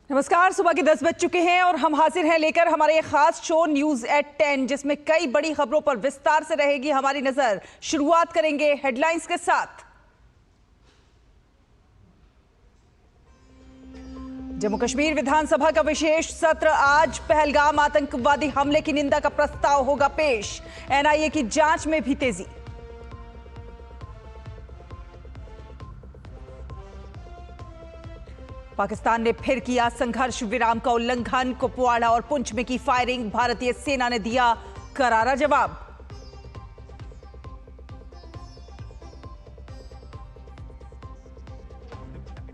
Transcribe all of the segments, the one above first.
नमस्कार। सुबह के 10 बज चुके हैं और हम हाजिर हैं लेकर हमारे खास शो न्यूज एट 10, जिसमें कई बड़ी खबरों पर विस्तार से रहेगी हमारी नजर। शुरुआत करेंगे हेडलाइंस के साथ। जम्मू कश्मीर विधानसभा का विशेष सत्र आज। पहलगाम आतंकवादी हमले की निंदा का प्रस्ताव होगा पेश। एनआईए की जांच में भी तेजी। पाकिस्तान ने फिर किया संघर्ष विराम का उल्लंघन। कुपवाड़ा और पुंछ में की फायरिंग। भारतीय सेना ने दिया करारा जवाब।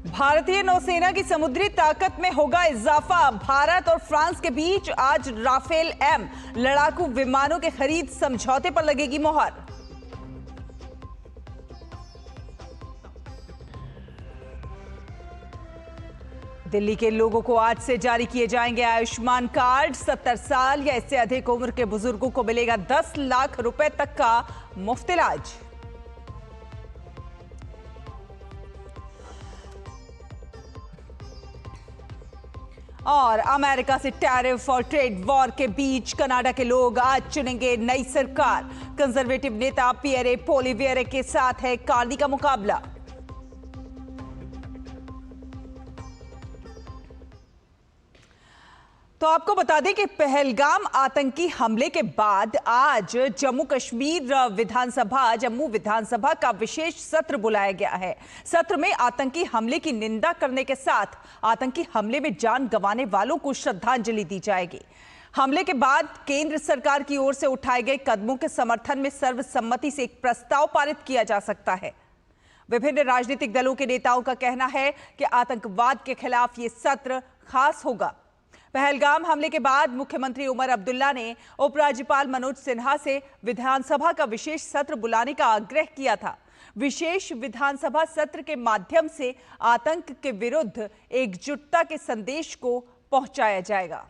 भारतीय नौसेना की समुद्री ताकत में होगा इजाफा। भारत और फ्रांस के बीच आज राफेल एम लड़ाकू विमानों के खरीद समझौते पर लगेगी मोहर। दिल्ली के लोगों को आज से जारी किए जाएंगे आयुष्मान कार्ड। 70 साल या इससे अधिक उम्र के बुजुर्गों को मिलेगा 10 लाख रुपए तक का मुफ्त इलाज। और अमेरिका से टैरिफ और ट्रेड वॉर के बीच कनाडा के लोग आज चुनेंगे नई सरकार। कंजर्वेटिव नेता पियरे पोलिवियरे के साथ है कार्नी का मुकाबला। तो आपको बता दें कि पहलगाम आतंकी हमले के बाद आज जम्मू विधानसभा का विशेष सत्र बुलाया गया है। सत्र में आतंकी हमले की निंदा करने के साथ आतंकी हमले में जान गंवाने वालों को श्रद्धांजलि दी जाएगी। हमले के बाद केंद्र सरकार की ओर से उठाए गए कदमों के समर्थन में सर्वसम्मति से एक प्रस्ताव पारित किया जा सकता है। विभिन्न राजनीतिक दलों के नेताओं का कहना है कि आतंकवाद के खिलाफ ये सत्र खास होगा। पहलगाम हमले के बाद मुख्यमंत्री उमर अब्दुल्ला ने उपराज्यपाल मनोज सिन्हा से विधानसभा का विशेष सत्र बुलाने का आग्रह किया था। विशेष विधानसभा सत्र के माध्यम से आतंक के विरुद्ध एकजुटता के संदेश को पहुंचाया जाएगा।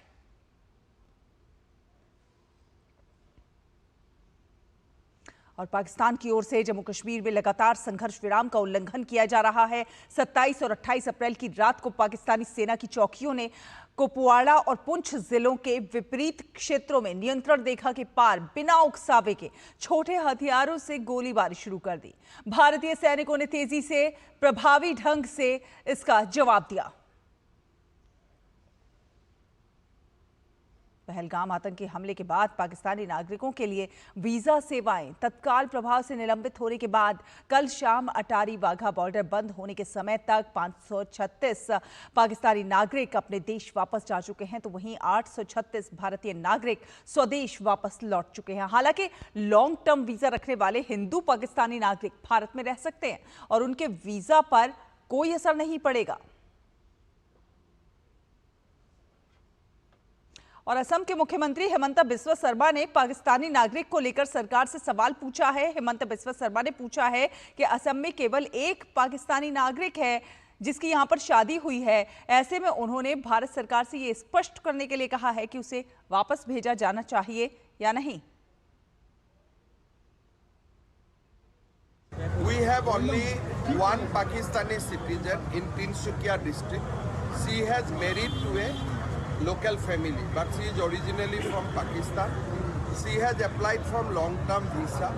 और पाकिस्तान की ओर से जम्मू कश्मीर में लगातार संघर्ष विराम का उल्लंघन किया जा रहा है। 27 और 28 अप्रैल की रात को पाकिस्तानी सेना की चौकियों ने कुपवाड़ा और पुंछ जिलों के विपरीत क्षेत्रों में नियंत्रण रेखा के पार बिना उकसावे के छोटे हथियारों से गोलीबारी शुरू कर दी। भारतीय सैनिकों ने तेजी से प्रभावी ढंग से इसका जवाब दिया। पहलगाम आतंकी हमले के बाद पाकिस्तानी नागरिकों के लिए वीजा सेवाएं तत्काल प्रभाव से निलंबित होने के बाद कल शाम अटारी वाघा बॉर्डर बंद होने के समय तक 536 पाकिस्तानी नागरिक अपने देश वापस जा चुके हैं, तो वहीं 836 भारतीय नागरिक स्वदेश वापस लौट चुके हैं। हालांकि लॉन्ग टर्म वीजा रखने वाले हिंदू पाकिस्तानी नागरिक भारत में रह सकते हैं और उनके वीजा पर कोई असर नहीं पड़ेगा। और असम के मुख्यमंत्री हिमंता बिस्वा शर्मा ने पाकिस्तानी नागरिक को लेकर सरकार से सवाल पूछा है। हिमंता बिस्वा शर्मा ने पूछा है कि असम में केवल एक पाकिस्तानी नागरिक है जिसकी यहां पर शादी हुई है। ऐसे में उन्होंने भारत सरकार से ये स्पष्ट करने के लिए कहा है कि उसे वापस भेजा जाना चाहिए या नहीं। We have only one Pakistani citizen in Tinsukia district. She has married to a local family, but she is originally from Pakistan. She has applied for long-term visa.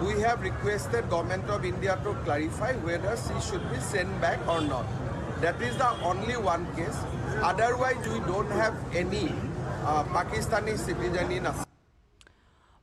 We have requested Government of India to clarify whether she should be sent back or not. That is the only one case. Otherwise, we don't have any Pakistani citizen in Assam.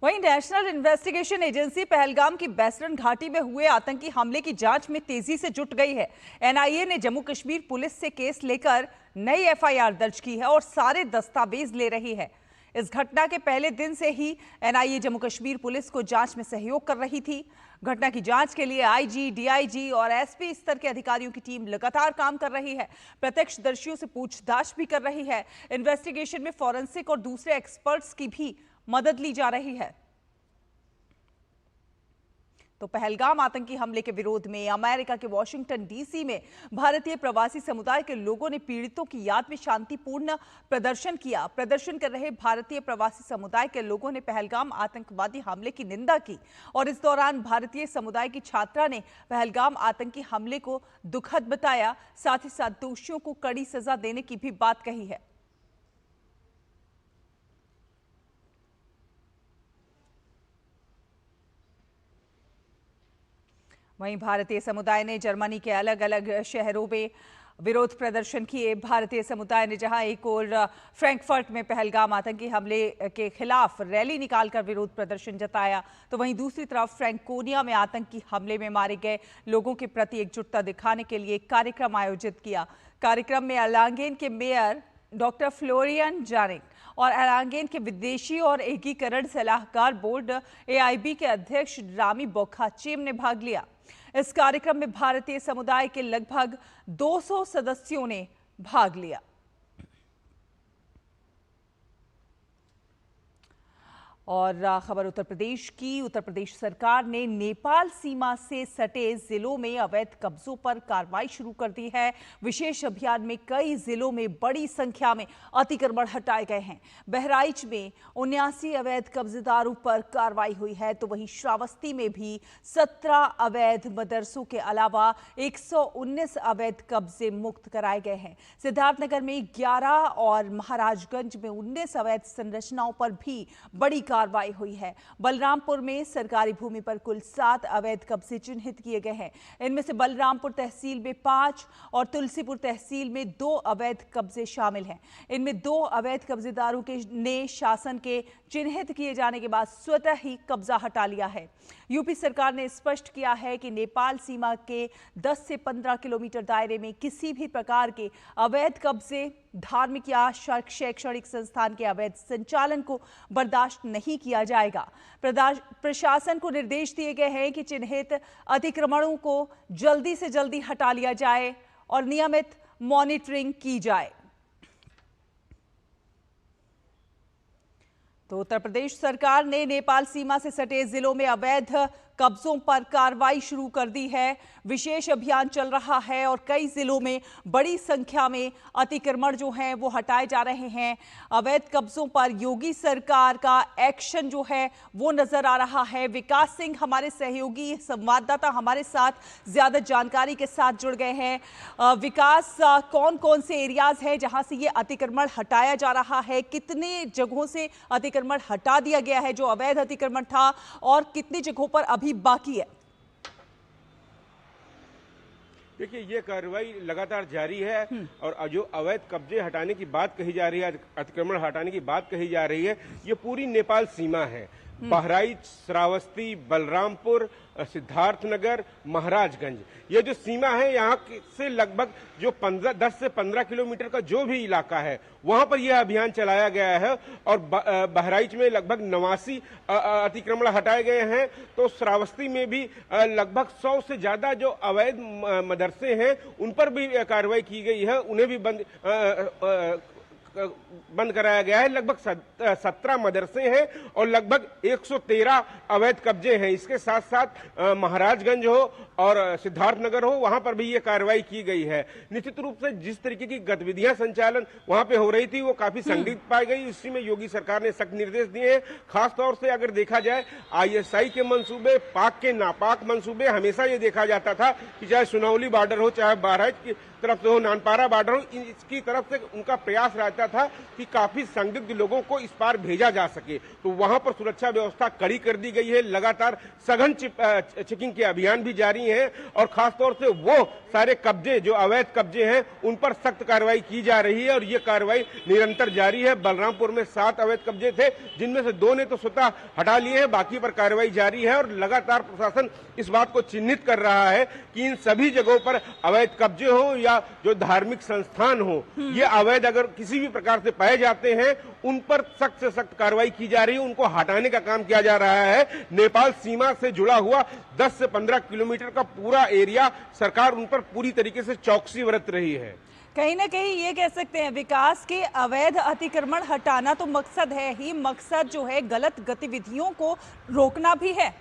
वहीं national investigation agency Pahalgam की बैसरन घाटी में हुए आतंकी हमले की जांच में तेजी से जुट गई है। एनआईए ने जम्मू कश्मीर पुलिस से केस लेकर नई एफआईआर दर्ज की है और सारे दस्तावेज ले रही है। इस घटना के पहले दिन से ही एनआईए जम्मू कश्मीर पुलिस को जांच में सहयोग कर रही थी। घटना की जांच के लिए आईजी, डीआईजी और एसपी स्तर के अधिकारियों की टीम लगातार काम कर रही है। प्रत्यक्षदर्शियों से पूछताछ भी कर रही है। इन्वेस्टिगेशन में फॉरेंसिक और दूसरे एक्सपर्ट्स की भी मदद ली जा रही है। तो पहलगाम आतंकी हमले के विरोध में अमेरिका के वॉशिंगटन डीसी में भारतीय प्रवासी समुदाय के लोगों ने पीड़ितों की याद में शांतिपूर्ण प्रदर्शन किया। प्रदर्शन कर रहे भारतीय प्रवासी समुदाय के लोगों ने पहलगाम आतंकवादी हमले की निंदा की और इस दौरान भारतीय समुदाय की छात्रा ने पहलगाम आतंकी हमले को दुखद बताया। साथ ही साथ दोषियों को कड़ी सजा देने की भी बात कही है। वहीं भारतीय समुदाय ने जर्मनी के अलग अलग शहरों में विरोध प्रदर्शन किए। भारतीय समुदाय ने जहां एक और फ्रैंकफर्ट में पहलगाम आतंकी हमले के खिलाफ रैली निकालकर विरोध प्रदर्शन जताया, तो वहीं दूसरी तरफ फ्रैंकोनिया में आतंकी हमले में मारे गए लोगों के प्रति एकजुटता दिखाने के लिए कार्यक्रम आयोजित किया। कार्यक्रम में एर्लांगेन के मेयर डॉक्टर फ्लोरियन जानिक और एर्लांगेन के विदेशी और एकीकरण सलाहकार बोर्ड AIB के अध्यक्ष रामी बोखाचेम ने भाग लिया। इस कार्यक्रम में भारतीय समुदाय के लगभग 200 सदस्यों ने भाग लिया। और खबर उत्तर प्रदेश की। उत्तर प्रदेश सरकार ने नेपाल सीमा से सटे जिलों में अवैध कब्जों पर कार्रवाई शुरू कर दी है। विशेष अभियान में कई जिलों में बड़ी संख्या में अतिक्रमण हटाए गए हैं। बहराइच में 79 अवैध कब्जेदारों पर कार्रवाई हुई है, तो वहीं श्रावस्ती में भी 17 अवैध मदरसों के अलावा 119 अवैध कब्जे मुक्त कराए गए हैं। सिद्धार्थनगर में 11 और महाराजगंज में 19 अवैध संरचनाओं पर भी बड़ी कार्रवाई हुई है। बलरामपुर में सरकारी भूमि पर कुल 7 अवैध कब्जे चिन्हित किए गए हैं। इनमें से बलरामपुर तहसील में 5 और तुलसीपुर तहसील में 2 अवैध कब्जे शामिल हैं। इनमें 2 अवैध कब्जेदारों ने शासन के चिन्हित किए जाने के बाद स्वतः ही कब्जा हटा लिया है। यूपी सरकार ने स्पष्ट किया है कि नेपाल सीमा के 10 से 15 किलोमीटर दायरे में किसी भी प्रकार के अवैध कब्जे, धार्मिक या शैक्षणिक संस्थान के अवैध संचालन को बर्दाश्त नहीं किया जाएगा। प्रशासन को निर्देश दिए गए हैं कि चिन्हित अतिक्रमणों को जल्दी से जल्दी हटा लिया जाए और नियमित मॉनिटरिंग की जाए। तो उत्तर प्रदेश सरकार ने नेपाल सीमा से सटे जिलों में अवैध कब्जों पर कार्रवाई शुरू कर दी है। विशेष अभियान चल रहा है और कई जिलों में बड़ी संख्या में अतिक्रमण जो हैं वो हटाए जा रहे हैं। अवैध कब्जों पर योगी सरकार का एक्शन जो है वो नजर आ रहा है। विकास सिंह हमारे सहयोगी संवाददाता हमारे साथ ज्यादा जानकारी के साथ जुड़ गए हैं। विकास, कौन कौन से एरियाज हैं जहां से ये अतिक्रमण हटाया जा रहा है? कितने जगहों से अतिक्रमण हटा दिया गया है जो अवैध अतिक्रमण था, और कितनी जगहों पर अभी बाकी है? देखिए, ये कार्रवाई लगातार जारी है और जो अवैध कब्जे हटाने की बात कही जा रही है, अतिक्रमण हटाने की बात कही जा रही है, ये पूरी नेपाल सीमा है। बहराइच, श्रावस्ती, बलरामपुर, सिद्धार्थनगर, महाराजगंज, ये जो सीमा है यहाँ से लगभग जो 10 से 15 किलोमीटर का जो भी इलाका है वहां पर यह अभियान चलाया गया है। और बहराइच में लगभग 89 अतिक्रमण हटाए गए हैं, तो श्रावस्ती में भी लगभग 100 से ज्यादा जो अवैध मदरसे हैं उन पर भी कार्रवाई की गई है, उन्हें भी बंद कराया गया है। लगभग 17 मदरसे हैं और लगभग 113 अवैध कब्जे हैं। इसके साथ साथ महाराजगंज हो और सिद्धार्थनगर हो, वहां पर भी ये कार्रवाई की गई है। निश्चित रूप से जिस तरीके की गतिविधियां संचालन वहां पे हो रही थी वो काफी संदिग्ध पाई गई। इसी में योगी सरकार ने सख्त निर्देश दिए हैं। खासतौर से अगर देखा जाए ISI के मंसूबे, पाक के नापाक मंसूबे, हमेशा ये देखा जाता था कि चाहे सुनौली बॉर्डर हो, चाहे बहराइच की तरफ से हो, नानपारा बॉर्डर हो, इसकी तरफ से उनका प्रयास रहता था कि काफी संदिग्ध लोगों को इस पार भेजा जा सके। तो वहां पर सुरक्षा व्यवस्था कड़ी कर दी गई है। लगातार सघन चेकिंग के अभियान भी जारी है और खासतौर से वो सारे कब्जे जो अवैध कब्जे हैं उन पर सख्त कार्रवाई की जा रही है और ये कार्रवाई निरंतर जारी है। बलरामपुर में 7 अवैध कब्जे थे, जिनमें से 2 ने तो स्वतः हटा लिए हैं, बाकी पर कार्रवाई जारी है। और लगातार प्रशासन इस बात को चिन्हित कर रहा है कि इन सभी जगहों पर अवैध कब्जे हो या जो धार्मिक संस्थान हो, ये अवैध अगर किसी भी प्रकार से पाए जाते हैं उन पर सख्त से सख्त कार्रवाई की जा रही है, उनको हटाने का काम किया जा रहा है। नेपाल सीमा से जुड़ा हुआ 10 से 15 किलोमीटर का पूरा एरिया सरकार उन पर पूरी तरीके से चौकसी बरत रही है। कहीं ना कहीं ये कह सकते हैं विकास के अवैध अतिक्रमण हटाना तो मकसद है ही, मकसद जो है गलत गतिविधियों को रोकना भी है।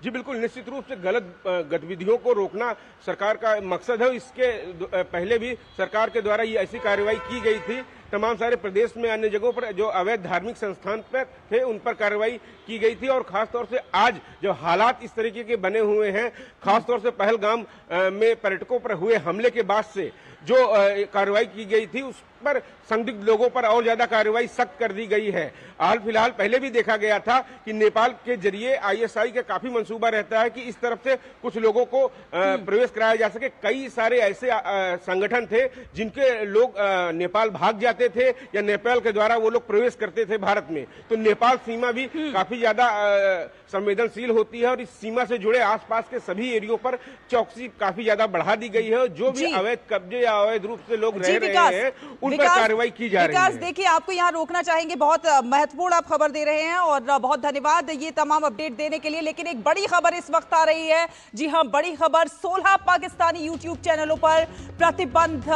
जी बिल्कुल, निश्चित रूप से गलत गतिविधियों को रोकना सरकार का मकसद है। इसके पहले भी सरकार के द्वारा ये ऐसी कार्रवाई की गई थी। तमाम सारे प्रदेश में अन्य जगहों पर जो अवैध धार्मिक संस्थान पर थे उन पर कार्रवाई की गई थी। और खासतौर से आज जो हालात इस तरीके के बने हुए हैं, खासतौर से पहलगाम में पर्यटकों पर हुए हमले के बाद से जो कार्रवाई की गई थी उस पर संदिग्ध लोगों पर और ज्यादा कार्रवाई सख्त कर दी गई है। हाल फिलहाल पहले भी देखा गया था कि नेपाल के जरिए आईएसआई का काफी मंसूबा रहता है कि इस तरफ से कुछ लोगों को प्रवेश कराया जा सके। कई सारे ऐसे संगठन थे जिनके लोग नेपाल भाग जाते थे या नेपाल के द्वारा वो लोग प्रवेश करते थे भारत में। तो नेपाल सीमा भी काफी ज्यादा संवेदनशील होती है और इस सीमा से जुड़े आसपास के सभी एरियो पर चौकसी काफी ज्यादा बढ़ा दी गई है। जो भी अवैध कब्जे या अवैध रूप से लोग रह रहे हैं उन पर कार्रवाई की जा रही है। देखिए, आपको यहाँ रोकना चाहेंगे, बहुत महत्वपूर्ण आप खबर दे रहे हैं और बहुत धन्यवाद ये तमाम अपडेट देने के लिए। लेकिन एक बड़ी खबर इस वक्त आ रही है। जी हाँ, बड़ी खबर, 16 पाकिस्तानी यूट्यूब चैनलों पर प्रतिबंध।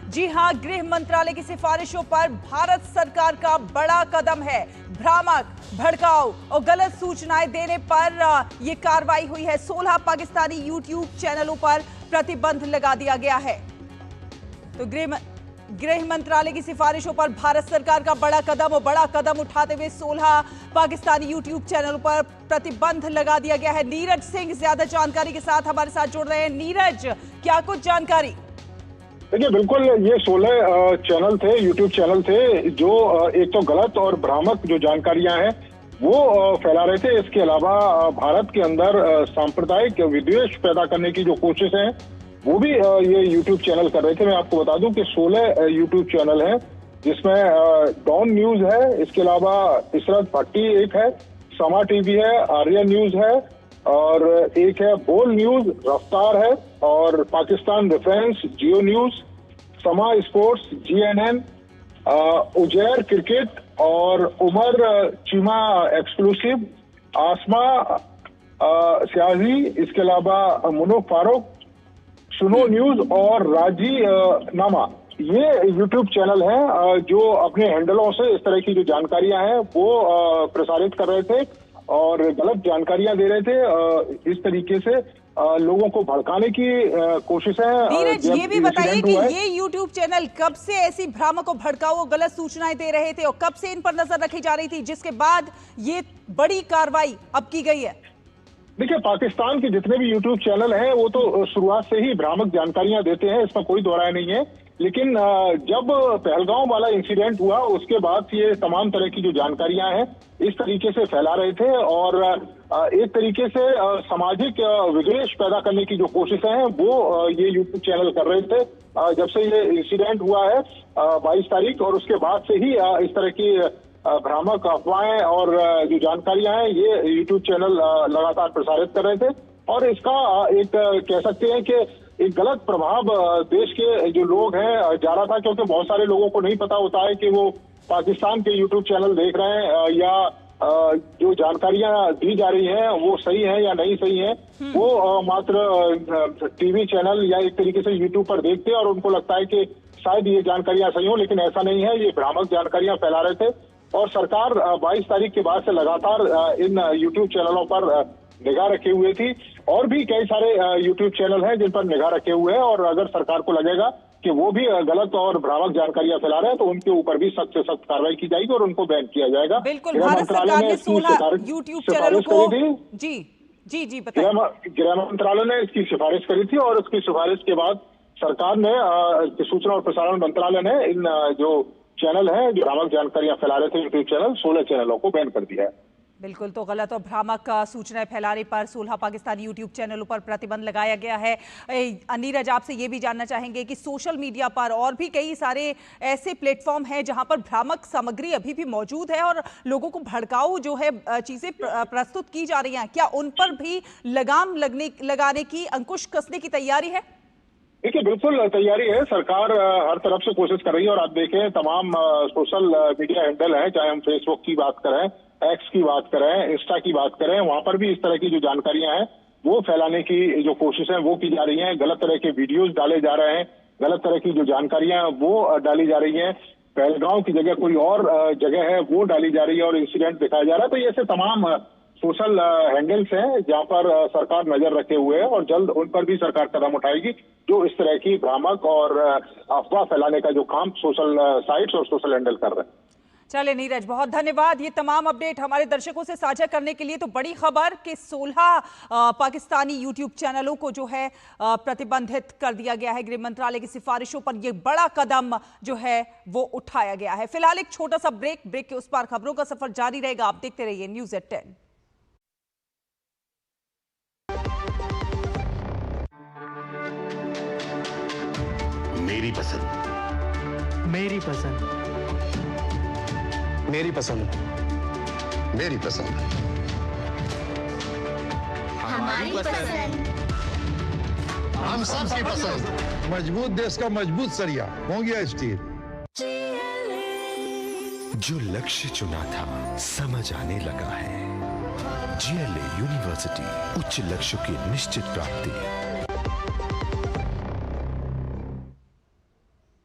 जी हाँ, गृह मंत्रालय की सिफारिशों पर भारत सरकार का बड़ा कदम है। भ्रामक, भड़काऊ और गलत सूचनाएं देने पर यह कार्रवाई हुई है। 16 पाकिस्तानी यूट्यूब चैनलों पर प्रतिबंध लगा दिया गया है। तो गृह मंत्रालय की सिफारिशों पर भारत सरकार का बड़ा कदम उठाते हुए 16 पाकिस्तानी यूट्यूब चैनलों पर प्रतिबंध लगा दिया गया है। नीरज सिंह ज्यादा जानकारी के साथ हमारे साथ जुड़ रहे हैं। नीरज, क्या कुछ जानकारी? देखिए, बिल्कुल ये 16 चैनल थे, यूट्यूब चैनल थे जो एक तो गलत और भ्रामक जो जानकारियां हैं वो फैला रहे थे। इसके अलावा भारत के अंदर सांप्रदायिक विद्वेष पैदा करने की जो कोशिश है वो भी ये यूट्यूब चैनल कर रहे थे। मैं आपको बता दूं कि 16 यूट्यूब चैनल हैं जिसमें डॉन न्यूज है, इसके अलावा इशरत भट्टी एक है, समा टीवी है, आर्या न्यूज है और एक है बोल न्यूज, रफ्तार है और पाकिस्तान रेफरेंस, जियो न्यूज, समा स्पोर्ट्स, GNN, उजैर क्रिकेट और उमर चीमा एक्सक्लूसिव, आसमा सियाजी, इसके अलावा मुनो फारूक, सुनो न्यूज और राजी नामा। ये यूट्यूब चैनल हैं जो अपने हैंडलों से इस तरह की जो जानकारियां हैं वो प्रसारित कर रहे थे और गलत जानकारियां दे रहे थे। इस तरीके से लोगों को भड़काने की कोशिश है। नीरज, ये भी बताइए कि ये यूट्यूब चैनल कब से ऐसी भ्रामक और भड़काऊ और गलत सूचनाएं दे रहे थे और कब से इन पर नजर रखी जा रही थी, जिसके बाद ये बड़ी कार्रवाई अब की गई है? देखिए, पाकिस्तान के जितने भी यूट्यूब चैनल हैं वो तो शुरुआत से ही भ्रामक जानकारियां देते हैं, इसमें कोई दो राय नहीं है। लेकिन जब पहलगांव वाला इंसिडेंट हुआ उसके बाद ये तमाम तरह की जो जानकारियां हैं इस तरीके से फैला रहे थे और एक तरीके से सामाजिक विद्वेष पैदा करने की जो कोशिशें हैं वो ये यूट्यूब चैनल कर रहे थे। जब से ये इंसिडेंट हुआ है 22 तारीख और उसके बाद से ही इस तरह की भ्रामक अफवाहें और जो जानकारियां हैं ये यूट्यूब चैनल लगातार प्रसारित कर रहे थे और इसका एक कह सकते हैं कि एक गलत प्रभाव देश के जो लोग हैं जा रहा था, क्योंकि बहुत सारे लोगों को नहीं पता होता है कि वो पाकिस्तान के यूट्यूब चैनल देख रहे हैं या जो जानकारियां दी जा रही हैं वो सही है या नहीं सही है। वो मात्र टीवी चैनल या एक तरीके से यूट्यूब पर देखते हैं और उनको लगता है कि शायद ये जानकारियां सही हो, लेकिन ऐसा नहीं है। ये भ्रामक जानकारियां फैला रहे थे और सरकार 22 तारीख के बाद से लगातार इन यूट्यूब चैनलों पर निगाह रखे हुए थी और भी कई सारे यूट्यूब चैनल हैं जिन पर निगाह रखे हुए हैं और अगर सरकार को लगेगा कि वो भी गलत और भ्रामक जानकारियां फैला रहे हैं तो उनके ऊपर भी सख्त से सख्त कार्रवाई की जाएगी और उनको बैन किया जाएगा। बिल्कुल, भारत सरकार ने 16 यूट्यूब चैनलों को जी बताइए। गृह मंत्रालय ने इसकी सिफारिश करी थी और उसकी सिफारिश के बाद सरकार ने सूचना और प्रसारण मंत्रालय ने इन जो चैनल है जो भ्रामक जानकारियां फैला रहे थे यूट्यूब चैनल 16 चैनलों को बैन कर दिया है। बिल्कुल, तो गलत और भ्रामक सूचनाएं फैलाने पर 16 पाकिस्तानी यूट्यूब चैनलों पर प्रतिबंध लगाया गया है। नीरज, आपसे ये भी जानना चाहेंगे कि सोशल मीडिया पर और भी कई सारे ऐसे प्लेटफॉर्म हैं जहां पर भ्रामक सामग्री अभी भी मौजूद है और लोगों को भड़काऊ जो है चीजें प्रस्तुत की जा रही हैं, क्या उन पर भी लगाम लगाने की, अंकुश कसने की तैयारी है? देखिए, बिल्कुल तैयारी है। सरकार हर तरफ से कोशिश कर रही है और आप देखें तमाम सोशल मीडिया हैंडल है, चाहे हम फेसबुक की बात करें, एक्स की बात करें, इंस्टा की बात करें, वहां पर भी इस तरह की जो जानकारियां हैं वो फैलाने की जो कोशिश है वो की जा रही है। गलत तरह के वीडियोज डाले जा रहे हैं, गलत तरह की जो जानकारियां वो डाली जा रही है, पहलगांव की जगह कोई और जगह है वो डाली जा रही है और इंसिडेंट दिखाया जा रहा है। तो ये ऐसे तमाम सोशल हैंडल्स हैं जहां पर सरकार नजर रखे हुए है और जल्द उन पर भी सरकार कदम उठाएगी जो इस तरह की भ्रामक और अफवाह फैलाने का जो काम सोशल साइट्स और सोशल हैंडल कर रहे हैं। चले नीरज, बहुत धन्यवाद ये तमाम अपडेट हमारे दर्शकों से साझा करने के लिए। तो बड़ी खबर कि 16 पाकिस्तानी यूट्यूब चैनलों को जो है प्रतिबंधित कर दिया गया है। गृह मंत्रालय की सिफारिशों पर यह बड़ा कदम जो है वो उठाया गया है। फिलहाल एक छोटा सा ब्रेक के उस पार खबरों का सफर जारी रहेगा। आप देखते रहिए न्यूज़ एट 10। मेरी पसंद, मेरी पसंद, मेरी पसंद, मेरी पसंद, हमारी पसंद, हम सबकी पसंद। मजबूत देश का मजबूत सरिया हो गया स्टील। जो लक्ष्य चुना था समझ आने लगा है। GLA यूनिवर्सिटी, उच्च लक्ष्य की निश्चित प्राप्ति।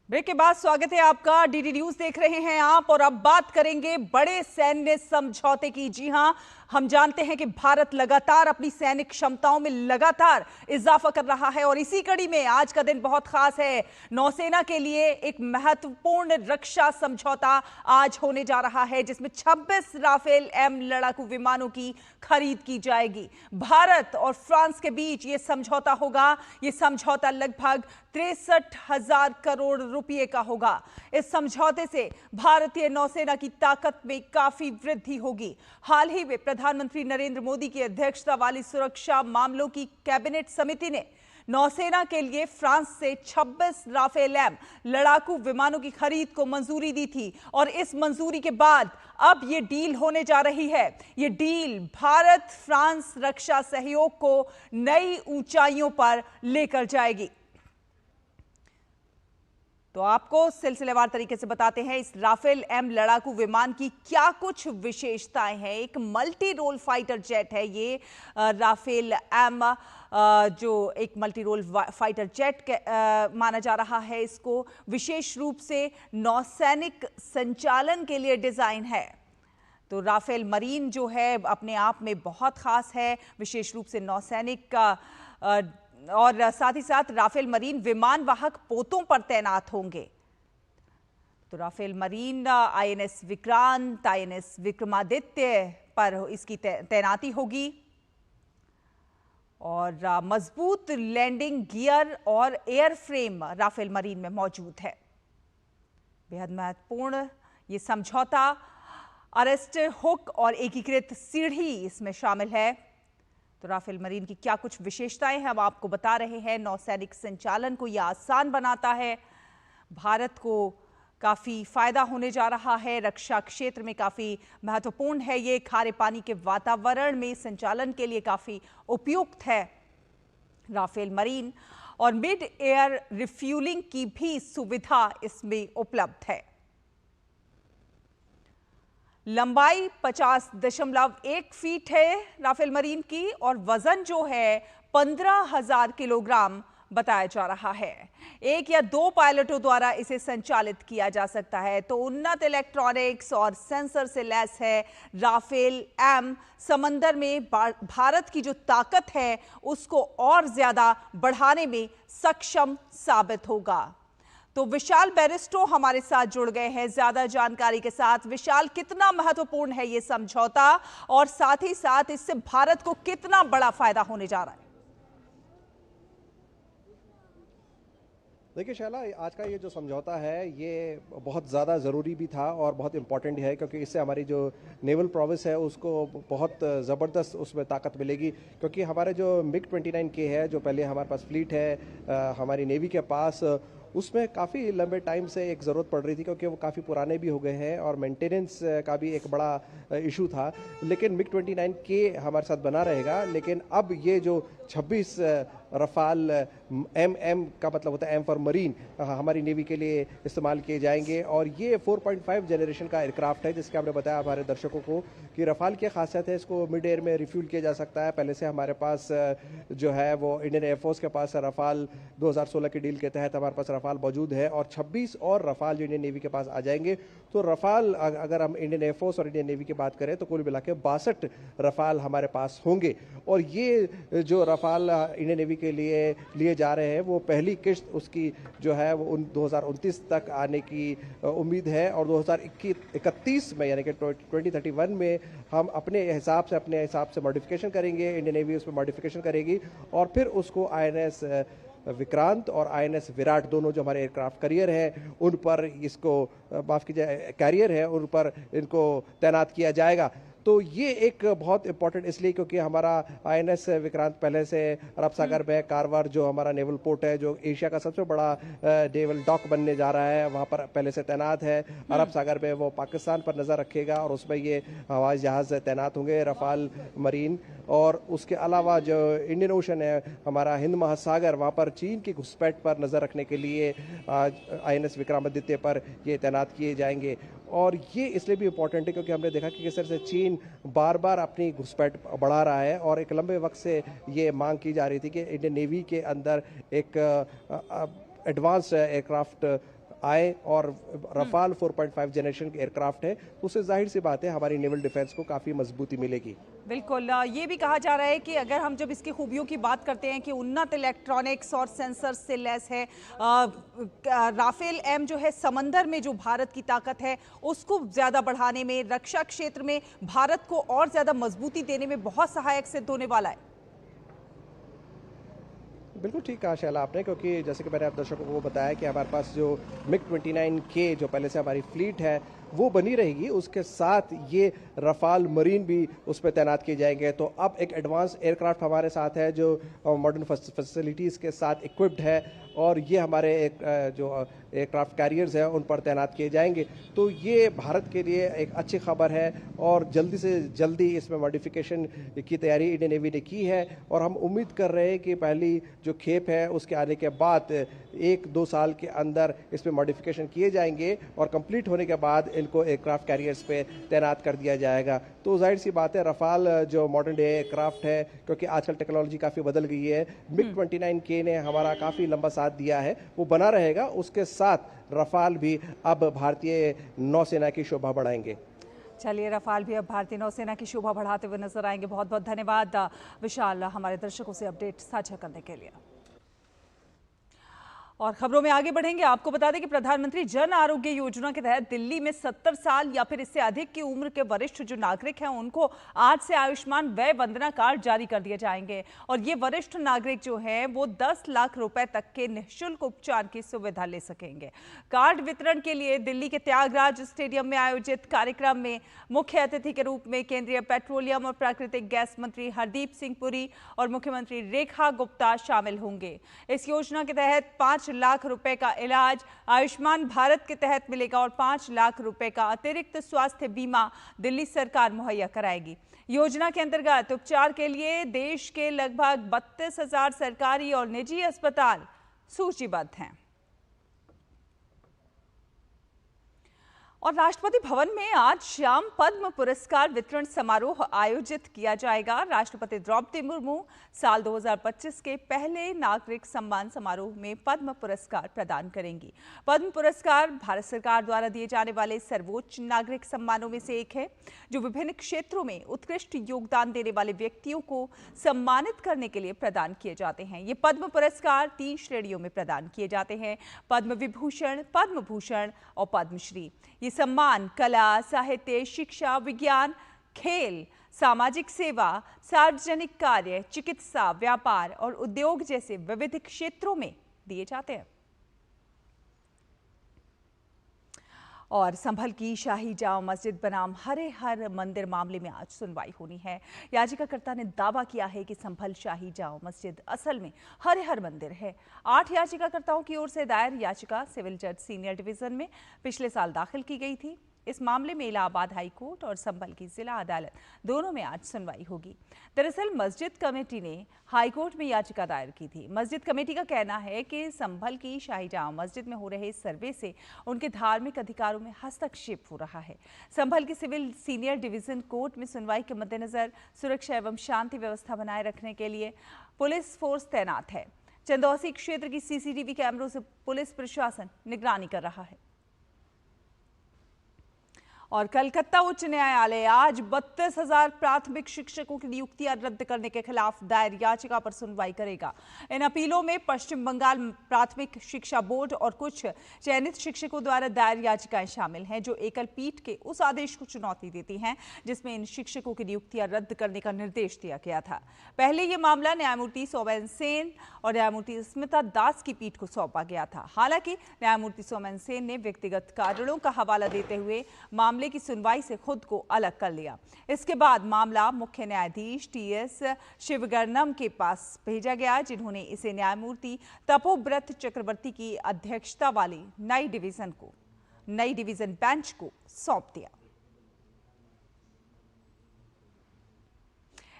ब्रेक के बाद स्वागत है आपका। DD न्यूज देख रहे हैं आप और अब बात करेंगे बड़े सैन्य समझौते की। जी हां, हम जानते हैं कि भारत लगातार अपनी सैनिक क्षमताओं में लगातार इजाफा कर रहा है और इसी कड़ी में आज का दिन बहुत खास है। नौसेना के लिए एक महत्वपूर्ण रक्षा समझौता आज होने जा रहा है जिसमें 26 राफेल M लड़ाकू विमानों की खरीद की जाएगी। भारत और फ्रांस के बीच ये समझौता होगा। ये समझौता लगभग 63,000 करोड़ रुपए का होगा। इस समझौते से भारतीय नौसेना की ताकत में काफी वृद्धि होगी। हाल ही में प्रधानमंत्री नरेंद्र मोदी की अध्यक्षता वाली सुरक्षा मामलों की कैबिनेट समिति ने नौसेना के लिए फ्रांस से 26 राफेल M लड़ाकू विमानों की खरीद को मंजूरी दी थी और इस मंजूरी के बाद अब ये डील होने जा रही है। ये डील भारत फ्रांस रक्षा सहयोग को नई ऊंचाइयों पर लेकर जाएगी। तो आपको सिलसिलेवार तरीके से बताते हैं इस राफेल M लड़ाकू विमान की क्या कुछ विशेषताएं हैं। एक मल्टी रोल फाइटर जेट है ये राफेल M, जो एक मल्टी रोल फाइटर जेट माना जा रहा है। इसको विशेष रूप से नौसैनिक संचालन के लिए डिजाइन है। तो राफेल मरीन जो है अपने आप में बहुत खास है, विशेष रूप से नौसैनिक का और साथ ही साथ राफेल मरीन विमान वाहक पोतों पर तैनात होंगे। तो Rafale marine INS Vikrant, INS Vikramaditya पर इसकी तैनाती होगी और मजबूत लैंडिंग गियर और एयर फ्रेम राफेल मरीन में मौजूद है। बेहद महत्वपूर्ण ये समझौता अरेस्टर हुक और एकीकृत सीढ़ी इसमें शामिल है। तो राफेल मरीन की क्या कुछ विशेषताएं हैं हम आपको बता रहे हैं। नौसैनिक संचालन को यह आसान बनाता है। भारत को काफ़ी फायदा होने जा रहा है। रक्षा क्षेत्र में काफ़ी महत्वपूर्ण है। ये खारे पानी के वातावरण में संचालन के लिए काफ़ी उपयुक्त है राफेल मरीन और मिड एयर रिफ्यूलिंग की भी सुविधा इसमें उपलब्ध है। लंबाई 50.1 फीट है राफेल मरीन की और वजन जो है 15,000 किलोग्राम बताया जा रहा है। एक या दो पायलटों द्वारा इसे संचालित किया जा सकता है। तो उन्नत इलेक्ट्रॉनिक्स और सेंसर से लैस है राफेल M समंदर में भारत की जो ताकत है उसको और ज्यादा बढ़ाने में सक्षम साबित होगा। तो विशाल बैरिस्टो हमारे साथ जुड़ गए हैं ज्यादा जानकारी के साथ। विशाल, कितना महत्वपूर्ण है ये समझौता और साथ ही साथ इससे भारत को कितना बड़ा फायदा होने जा रहा है? देखिए शैला, आज का ये जो समझौता है ये बहुत ज़्यादा ज़रूरी भी था और बहुत इम्पॉर्टेंट है क्योंकि इससे हमारी जो नेवल प्रोविस है उसको बहुत ज़बरदस्त उसमें ताकत मिलेगी। क्योंकि हमारे जो MiG-29K है जो पहले हमारे पास फ्लीट है हमारी नेवी के पास, उसमें काफ़ी लंबे टाइम से एक ज़रूरत पड़ रही थी क्योंकि वो काफ़ी पुराने भी हो गए हैं और मेंटेनेंस का भी एक बड़ा इशू था। लेकिन MiG-29K हमारे साथ बना रहेगा। लेकिन अब ये जो 26 रफाल एम का मतलब होता है एम फॉर मरीन, हमारी नेवी के लिए इस्तेमाल किए जाएंगे। और ये 4.5 जनरेशन का एयरक्राफ्ट है, जिसके हमने बताया हमारे दर्शकों को कि रफाल की खासियत है इसको मिड एयर में रिफ्यूल किया जा सकता है। पहले से हमारे पास जो है वो इंडियन एयरफोर्स के पास रफाल 2016 की डील के तहत हमारे पास रफाल मौजूद है, और 26 और रफाल जो इंडियन नेवी के पास आ जाएंगे। तो रफाल अगर हम इंडियन एयरफोर्स और इंडियन नेवी की बात करें तो कुल मिला के 62 रफाल हमारे पास होंगे। और ये जो रफाल इंडियन नेवी के लिए जा रहे हैं वो पहली किश्त उसकी जो है वो 2029 तक आने की उम्मीद है, और 2031 में यानी कि 2031 में हम अपने हिसाब से मॉडिफिकेशन करेंगे, इंडियन नेवी उसमें मॉडिफिकेशन करेगी, और फिर उसको INS विक्रांत और INS विराट दोनों जो हमारे एयरक्राफ्ट कैरियर है उन पर इसको माफ कीजिए कैरियर है उन पर इनको तैनात किया जाएगा। तो ये एक बहुत इंपॉर्टेंट इसलिए क्योंकि हमारा INS विक्रांत पहले से अरब सागर में कारवार जो हमारा नेवल पोर्ट है, जो एशिया का सबसे बड़ा नेवल डॉक बनने जा रहा है, वहाँ पर पहले से तैनात है। अरब सागर में वो पाकिस्तान पर नज़र रखेगा और उसमें ये हवाई जहाज़ तैनात होंगे रफाल मरीन। और उसके अलावा जो इंडियन ओशन है हमारा हिंद महासागर, वहाँ पर चीन की घुसपैठ पर नज़र रखने के लिए INS विक्रमादित्य पर ये तैनात किए जाएंगे। और ये इसलिए भी इम्पोर्टेंट है क्योंकि हमने देखा कि किस तरह से चीन बार बार अपनी घुसपैठ बढ़ा रहा है, और एक लंबे वक्त से ये मांग की जा रही थी कि इंडियन नेवी के अंदर एक एडवांस एयरक्राफ्ट आए, और रफाल 4.5 जनरेशन के एयरक्राफ्ट है, तो उससे जाहिर सी बात है हमारी नेवल डिफेंस को काफ़ी मजबूती मिलेगी। बिल्कुल, ये भी कहा जा रहा है कि अगर हम जब इसकी खूबियों की बात करते हैं कि उन्नत इलेक्ट्रॉनिक्स और सेंसर से लैस है, राफेल एम जो है समंदर में जो भारत की ताकत है उसको ज़्यादा बढ़ाने में, रक्षा क्षेत्र में भारत को और ज़्यादा मजबूती देने में बहुत सहायक सिद्ध होने वाला है। बिल्कुल ठीक कहा शैला आपने, क्योंकि जैसे कि मैंने आप दर्शकों को बताया कि हमारे पास जो MiG-29K जो पहले से हमारी फ्लीट है वो बनी रहेगी, उसके साथ ये रफाल मरीन भी उस पर तैनात किए जाएंगे। तो अब एक एडवांस एयरक्राफ्ट हमारे साथ है जो मॉडर्न फैसिलिटीज़ के साथ इक्विप्ड है, और ये हमारे जो एयरक्राफ्ट कैरियर्स हैं उन पर तैनात किए जाएंगे। तो ये भारत के लिए एक अच्छी खबर है, और जल्दी से जल्दी इसमें मॉडिफिकेशन की तैयारी इंडियन नेवी ने की है, और हम उम्मीद कर रहे हैं कि पहली जो खेप है उसके आने के बाद 1-2 साल के अंदर इसमें मॉडिफिकेशन किए जाएंगे, और कंप्लीट होने के बाद इनको एयरक्राफ्ट कैरियर्स पे तैनात कर दिया जाएगा। तो जाहिर सी बात है रफाल जो मॉडर्न डे एयरक्राफ्ट है, क्योंकि आजकल टेक्नोलॉजी काफ़ी बदल गई है, MiG-29K ने हमारा काफ़ी लंबा साथ दिया है, वो बना रहेगा। उसके साथ रफाल भी अब भारतीय नौसेना की शोभा बढ़ाएंगे। चलिए, रफाल भी अब भारतीय नौसेना की शोभा बढ़ाते हुए नजर आएंगे। बहुत बहुत धन्यवाद विशाल हमारे दर्शकों से अपडेट साझा करने के लिए। और खबरों में आगे बढ़ेंगे। आपको बता दें कि प्रधानमंत्री जन आरोग्य योजना के तहत दिल्ली में 70 साल या फिर इससे अधिक की उम्र के वरिष्ठ जो नागरिक हैं उनको आज से आयुष्मान व्यय वंदना कार्ड जारी कर दिए जाएंगे, और ये वरिष्ठ नागरिक जो हैं वो 10 लाख रुपए तक के निःशुल्क उपचार की सुविधा ले सकेंगे। कार्ड वितरण के लिए दिल्ली के त्यागराज स्टेडियम में आयोजित कार्यक्रम में मुख्य अतिथि के रूप में केंद्रीय पेट्रोलियम और प्राकृतिक गैस मंत्री हरदीप सिंह पुरी और मुख्यमंत्री रेखा गुप्ता शामिल होंगे। इस योजना के तहत 5 लाख रुपए का इलाज आयुष्मान भारत के तहत मिलेगा, और 5 लाख रुपए का अतिरिक्त स्वास्थ्य बीमा दिल्ली सरकार मुहैया कराएगी। योजना के अंतर्गत उपचार के लिए देश के लगभग 32,000 सरकारी और निजी अस्पताल सूचीबद्ध हैं। और राष्ट्रपति भवन में आज शाम पद्म पुरस्कार वितरण समारोह आयोजित किया जाएगा। राष्ट्रपति द्रौपदी मुर्मू साल 2025 के पहले नागरिक सम्मान समारोह में पद्म पुरस्कार प्रदान करेंगी। पद्म पुरस्कार भारत सरकार द्वारा दिए जाने वाले सर्वोच्च नागरिक सम्मानों में से एक है, जो विभिन्न क्षेत्रों में उत्कृष्ट योगदान देने वाले व्यक्तियों को सम्मानित करने के लिए प्रदान किए जाते हैं। ये पद्म पुरस्कार 3 श्रेणियों में प्रदान किए जाते हैं: पद्म विभूषण, पद्म भूषण और पद्मश्री। ये सम्मान कला, साहित्य, शिक्षा, विज्ञान, खेल, सामाजिक सेवा, सार्वजनिक कार्य, चिकित्सा, व्यापार और उद्योग जैसे विविध क्षेत्रों में दिए जाते हैं। और संभल की शाही जामा मस्जिद बनाम हरे हर मंदिर मामले में आज सुनवाई होनी है। याचिकाकर्ता ने दावा किया है कि संभल शाही जामा मस्जिद असल में हरे हर मंदिर है। 8 याचिकाकर्ताओं की ओर से दायर याचिका सिविल जज सीनियर डिवीजन में पिछले साल दाखिल की गई थी। इस मामले में इलाहाबाद हाई कोर्ट और संभल की जिला अदालत दोनों में आज सुनवाई होगी। दरअसल मस्जिद कमेटी ने हाई कोर्ट में याचिका दायर की थी। मस्जिद कमेटी का कहना है कि संभल की शाही जामा मस्जिद में हो रहे सर्वे से उनके धार्मिक अधिकारों में हस्तक्षेप हो रहा है। संभल की सिविल सीनियर डिवीजन कोर्ट में सुनवाई के मद्देनजर सुरक्षा एवं शांति व्यवस्था बनाए रखने के लिए पुलिस फोर्स तैनात है। चंदौसी क्षेत्र की सीसीटीवी कैमरों से पुलिस प्रशासन निगरानी कर रहा है। और कलकत्ता उच्च न्यायालय आज 32,000 प्राथमिक शिक्षकों की नियुक्तियां रद्द करने के खिलाफ दायर याचिका पर सुनवाई करेगा। इन अपीलों में पश्चिम बंगाल प्राथमिक शिक्षा बोर्ड और कुछ चयनित शिक्षकों द्वारा दायर याचिकाएं शामिल हैं, जो एकल पीठ के उस आदेश को चुनौती देती हैं जिसमें इन शिक्षकों की नियुक्तियां रद्द करने का निर्देश दिया गया था। पहले यह मामला न्यायमूर्ति सोमेन सेन और न्यायमूर्ति स्मिता दास की पीठ को सौंपा गया था। हालांकि न्यायमूर्ति सोमेन सेन ने व्यक्तिगत कारणों का हवाला देते हुए मामले की सुनवाई से खुद को अलग कर लिया। इसके बाद मामला मुख्य न्यायाधीश टीएस शिवगर्णम के पास भेजा गया, जिन्होंने इसे न्यायमूर्ति तपोव्रत चक्रवर्ती की अध्यक्षता वाली नई डिवीजन बेंच को सौंप दिया।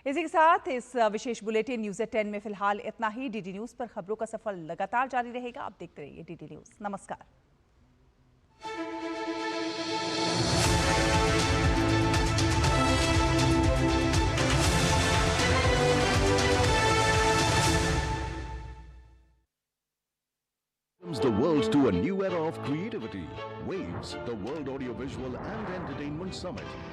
इसी के साथ इस विशेष बुलेटिन न्यूज़ एट 10 में फिलहाल इतना ही। डीडी न्यूज़ पर खबरों का सफर लगातार जारी रहेगा। आप देखते रहिए डीडी न्यूज़। नमस्कार। The world to a new era of creativity. Waves, the World Audiovisual and Entertainment Summit.